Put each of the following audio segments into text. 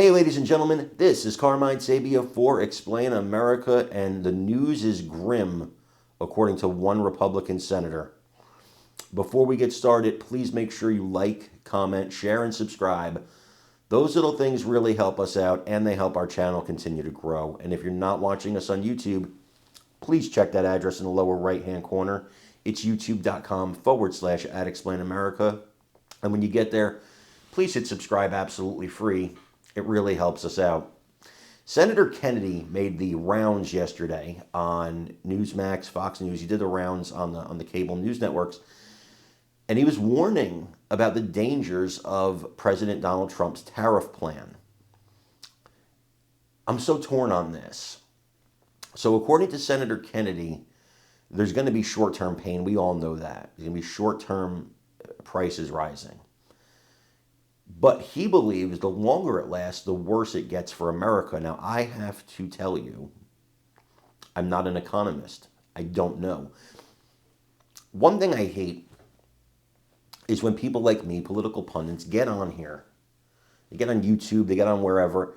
Hey, ladies and gentlemen, this is Carmine Sabia for Explain America, and the news is grim, according to one Republican senator. Before we get started, please make sure you like, comment, share, and subscribe. Those little things really help us out, and they help our channel continue to grow. And if you're not watching us on YouTube, please check that address in the lower right-hand corner. It's youtube.com/@ExplainAmerica. And when you get there, please hit subscribe absolutely free. It really helps us out. Senator Kennedy made the rounds yesterday on Newsmax, Fox News. He did the rounds on the cable news networks. And he was warning about the dangers of President Donald Trump's tariff plan. I'm so torn on this. So according to Senator Kennedy, there's going to be short-term pain. We all know that. There's going to be short-term prices rising. But he believes the longer it lasts, the worse it gets for America. Now, I have to tell you, I'm not an economist. I don't know. One thing I hate is when people like me, political pundits, get on here. They get on YouTube, they get on wherever,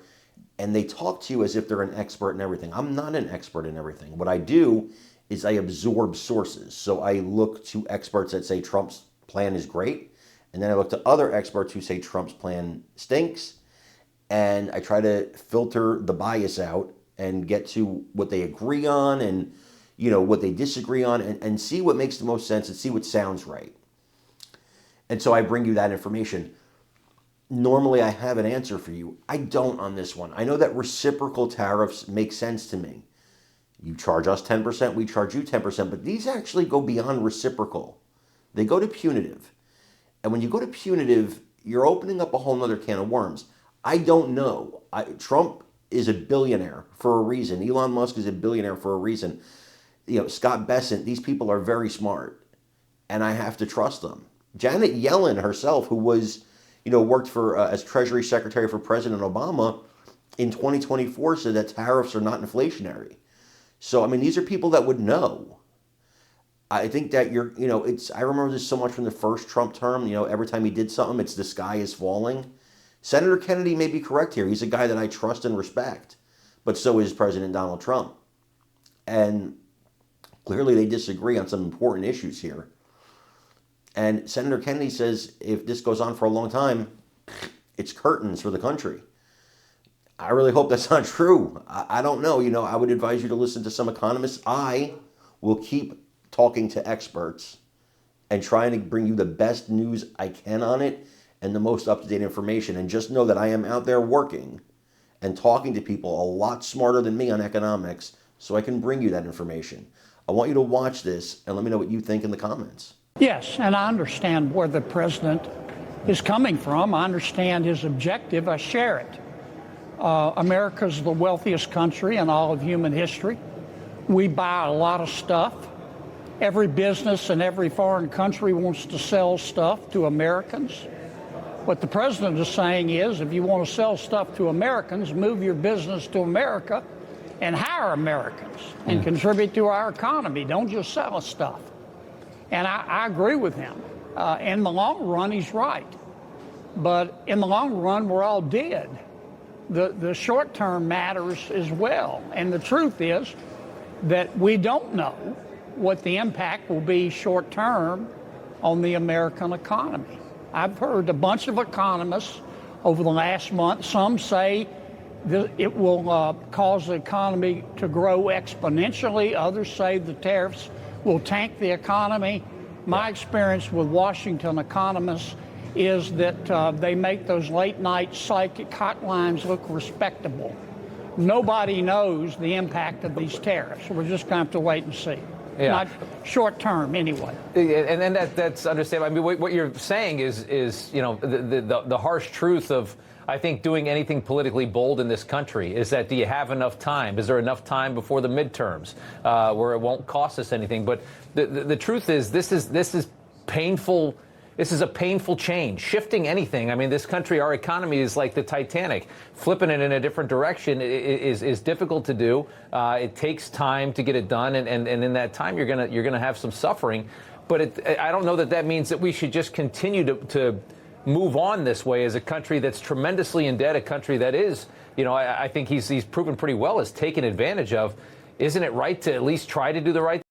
and they talk to you as if they're an expert in everything. I'm not an expert in everything. What I do is I absorb sources. So I look to experts that say Trump's plan is great. And then I look to other experts who say Trump's plan stinks, and I try to filter the bias out and get to what they agree on and, what they disagree on, and see what makes the most sense and see what sounds right. And so I bring you that information. Normally I have an answer for you. I don't on this one. I know that reciprocal tariffs make sense to me. You charge us 10%, we charge you 10%, but these actually go beyond reciprocal. They go to punitive. And when you go to punitive, you're opening up a whole other can of worms. I don't know. Trump is a billionaire for a reason. Elon Musk is a billionaire for a reason. Scott Bessent, these people are very smart, and I have to trust them. Janet Yellen herself, who was, worked for as Treasury Secretary for President Obama in 2024, said that tariffs are not inflationary. So, these are people that would know. I think that I remember this so much from the first Trump term, every time he did something, it's the sky is falling. Senator Kennedy may be correct here. He's a guy that I trust and respect, but so is President Donald Trump. And clearly they disagree on some important issues here. And Senator Kennedy says if this goes on for a long time, it's curtains for the country. I really hope that's not true. I don't know. I would advise you to listen to some economists. I will keep talking to experts and trying to bring you the best news I can on it and the most up-to-date information. And just know that I am out there working and talking to people a lot smarter than me on economics, so I can bring you that information. I want you to watch this and let me know what you think in the comments. Yes, and I understand where the president is coming from. I understand his objective. I share it. America's the wealthiest country in all of human history. We buy a lot of stuff. Every business in every foreign country wants to sell stuff to Americans. What the president is saying is, if you want to sell stuff to Americans, move your business to America and hire Americans and contribute to our economy. Don't just sell us stuff. And I agree with him. In the long run, he's right. But in the long run, we're all dead. The short term matters as well. And the truth is that we don't know what the impact will be short term on the American economy. I've heard a bunch of economists over the last month. Some say that it will cause the economy to grow exponentially. Others say the tariffs will tank the economy. My experience with Washington economists is that they make those late night psychic hotlines look respectable. Nobody knows the impact of these tariffs. We're just going to have to wait and see. Yeah. Not short term, anyway. And then that's understandable. What you're saying is the harsh truth of, I think, doing anything politically bold in this country is that, do you have enough time? Is there enough time before the midterms where it won't cost us anything? But the truth is, this is painful. This is a painful change. Shifting anything. This country, our economy is like the Titanic. Flipping it in a different direction is difficult to do. It takes time to get it done, and in that time, you're gonna have some suffering. But I don't know that means that we should just continue to move on this way as a country that's tremendously in debt, a country that is, I think he's proven pretty well, is taken advantage of. Isn't it right to at least try to do the right